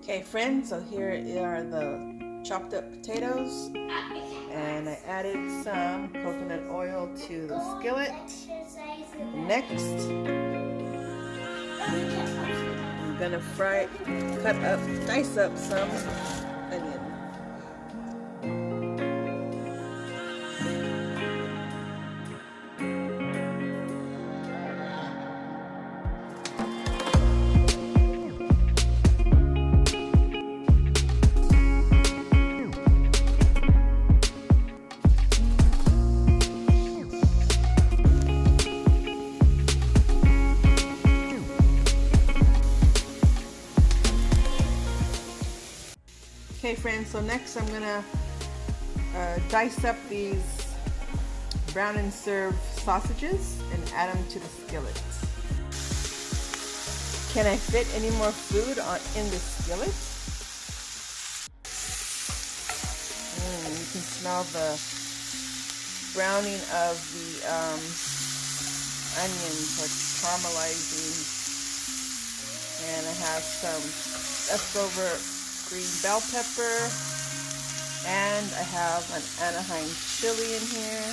Okay friends, so here are the chopped up potatoes, and I added some coconut oil to the skillet. Next, I'm gonna dice up some onion. Okay friends, so next I'm gonna dice up these brown and serve sausages and add them to the skillet. Can I fit any more food in the skillet? You can smell the browning of the onions, like caramelizing. And I have some leftover green bell pepper, and I have an Anaheim chili in here.